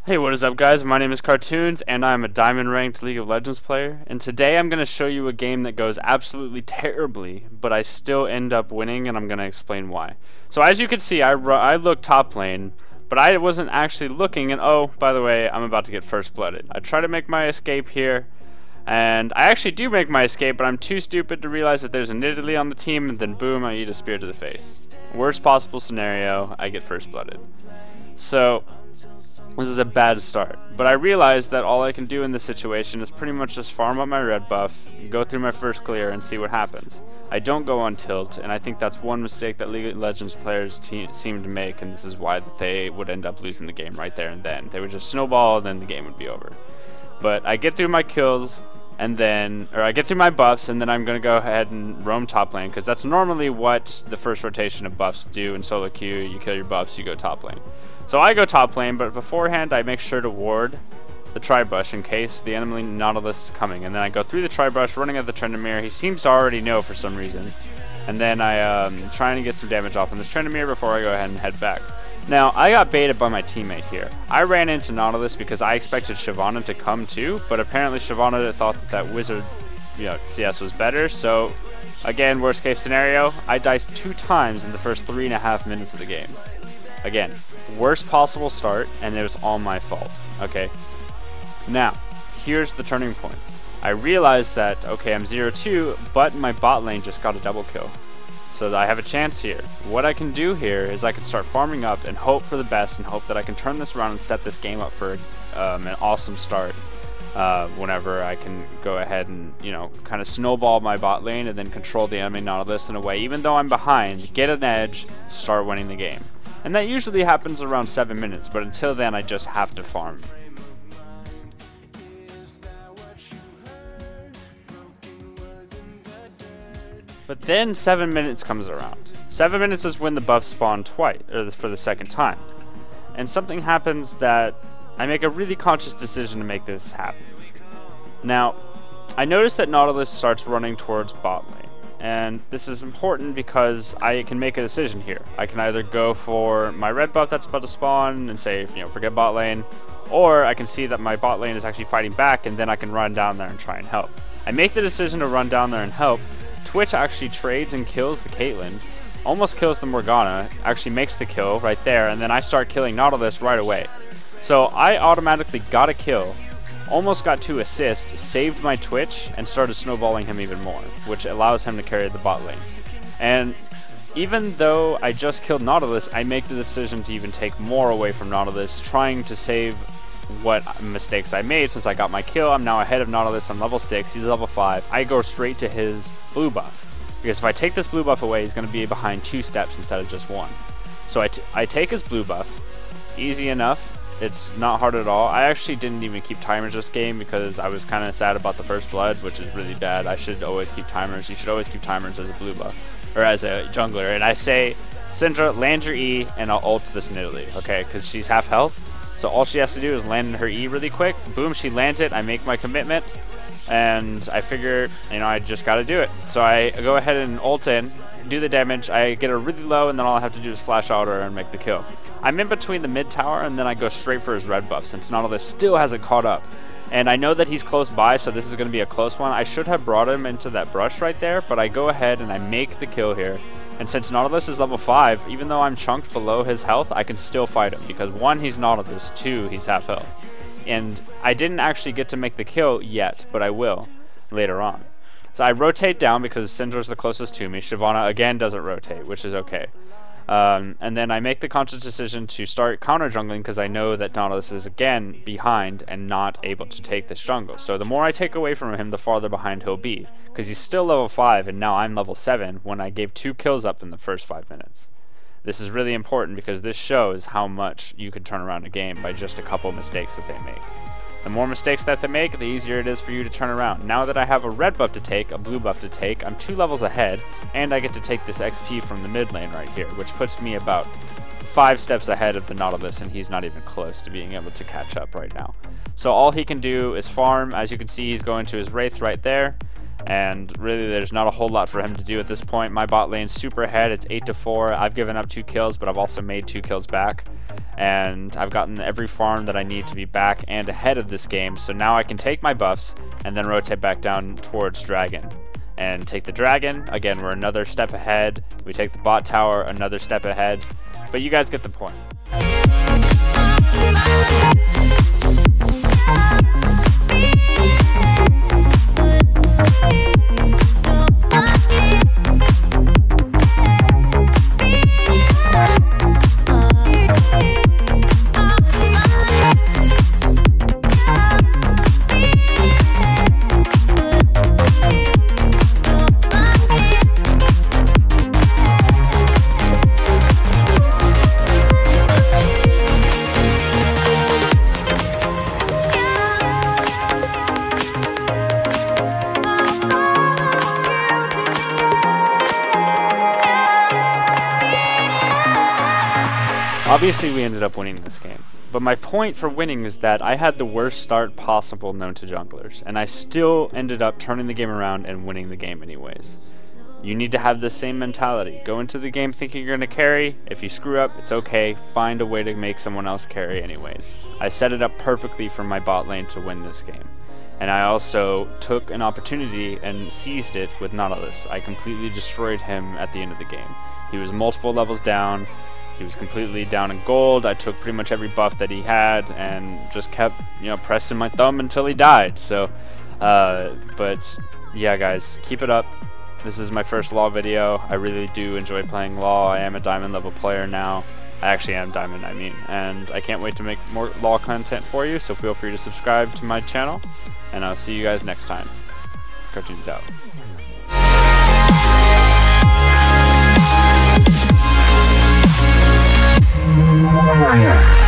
Hey, what is up guys? My name is Cartoonz and I'm a diamond ranked League of Legends player, and today I'm going to show you a game that goes absolutely terribly, but I still end up winning, and I'm going to explain why. So as you can see, I look top lane, but I wasn't actually looking, and oh, by the way, I'm about to get first blooded. I try to make my escape here, and I actually do make my escape, but I'm too stupid to realize that there's a Nidalee on the team, and then boom, I eat a spear to the face. Worst possible scenario, I get first blooded. So this is a bad start, but I realized that all I can do in this situation is pretty much just farm up my red buff, go through my first clear, and see what happens. I don't go on tilt, and I think that's one mistake that League of Legends players seem to make, and this is why they would end up losing the game right there and then. They would just snowball, and then the game would be over. But I get through my kills, and then, or I get through my buffs, and then I'm going to go ahead and roam top lane, because that's normally what the first rotation of buffs do in solo queue. You kill your buffs, you go top lane. So I go top lane, but beforehand I make sure to ward the tri-brush in case the enemy Nautilus is coming, and then I go through the tri-brush, running at the Tristam. He seems to already know for some reason, and then I trying to get some damage off on this Tristam before I go ahead and head back. Now, I got baited by my teammate here. I ran into Nautilus because I expected Shyvana to come too, but apparently Shyvana thought that Wizard, CS was better. So again, worst case scenario, I diced 2 times in the first 3.5 minutes of the game. Again, worst possible start, and it was all my fault. Okay, now here's the turning point. I realized that, okay, I'm 0-2, but my bot lane just got a double kill, so I have a chance here. What I can do here is I can start farming up and hope for the best, and hope that I can turn this around and set this game up for an awesome start. Whenever I can go ahead and, kind of snowball my bot lane and then control the enemy Nautilus in a way, even though I'm behind, get an edge, start winning the game. And that usually happens around 7 minutes, but until then I just have to farm. But then 7 minutes comes around. 7 minutes is when the buffs spawn twice, or for the second time. And something happens that I make a really conscious decision to make this happen. Now, I notice that Nautilus starts running towards bot lane. And this is important because I can make a decision here. I can either go for my red buff that's about to spawn and say, forget bot lane, or I can see that my bot lane is actually fighting back, and then I can run down there and try and help. I make the decision to run down there and help. Twitch actually trades and kills the Caitlyn, almost kills the Morgana, actually makes the kill right there, and then I start killing Nautilus right away. So I automatically got a kill, almost got 2 assists, saved my Twitch, and started snowballing him even more, which allows him to carry the bot lane. And even though I just killed Nautilus, I make the decision to even take more away from Nautilus, trying to save what mistakes I made. Since I got my kill, I'm now ahead of Nautilus. I'm level 6, he's level 5. I go straight to his blue buff, because if I take this blue buff away, he's going to be behind 2 steps instead of just 1. So I take his blue buff, easy enough. It's not hard at all. I actually didn't even keep timers this game because I was kind of sad about the first blood, which is really bad. I should always keep timers. You should always keep timers as a blue buff, or as a jungler. And I say, Syndra, land your E, and I'll ult this Nidalee, okay? Because she's half health, so all she has to do is land her E really quick. Boom, she lands it. I make my commitment, and I figure, I just got to do it. So I go ahead and ult in, do the damage. I get her really low, and then all I have to do is flash out her and make the kill. I'm in between the mid tower, and then I go straight for his red buff since Nautilus still hasn't caught up. And I know that he's close by, so this is going to be a close one. I should have brought him into that brush right there, but I go ahead and I make the kill here. And since Nautilus is level 5, even though I'm chunked below his health, I can still fight him, because 1, he's Nautilus, 2, he's half health. And I didn't actually get to make the kill yet, but I will later on. So I rotate down because Syndra's the closest to me. Shyvana again doesn't rotate, which is okay. And then I make the conscious decision to start counter jungling because I know that Nautilus is again behind and not able to take this jungle. So the more I take away from him, the farther behind he'll be, because he's still level 5 and now I'm level 7 when I gave 2 kills up in the first 5 minutes. This is really important because this shows how much you can turn around a game by just a couple mistakes that they make. The more mistakes that they make, the easier it is for you to turn around. Now that I have a red buff to take, a blue buff to take, I'm 2 levels ahead, and I get to take this XP from the mid lane right here, which puts me about 5 steps ahead of the Nautilus, and he's not even close to being able to catch up right now. So all he can do is farm. As you can see, he's going to his Wraith right there, and really there's not a whole lot for him to do at this point. My bot lane's super ahead, it's 8-4. I've given up 2 kills, but I've also made 2 kills back, and I've gotten every farm that I need to be back and ahead of this game, so now I can take my buffs and then rotate back down towards Dragon and take the Dragon. Again, we're another step ahead. We take the bot tower, another step ahead, but you guys get the point. Obviously we ended up winning this game, but my point for winning is that I had the worst start possible known to junglers, and I still ended up turning the game around and winning the game anyways. You need to have the same mentality. Go into the game thinking you're going to carry. If you screw up, it's okay. Find a way to make someone else carry anyways. I set it up perfectly for my bot lane to win this game. And I also took an opportunity and seized it with Nautilus. I completely destroyed him at the end of the game. He was multiple levels down. He was completely down in gold. I took pretty much every buff that he had and just kept, pressing my thumb until he died. So, but yeah, guys, keep it up. This is my first LoL video. I really do enjoy playing LoL. I am a diamond level player now. I actually am diamond, and I can't wait to make more LoL content for you. So feel free to subscribe to my channel, and I'll see you guys next time. Cartoonz out. Yeah.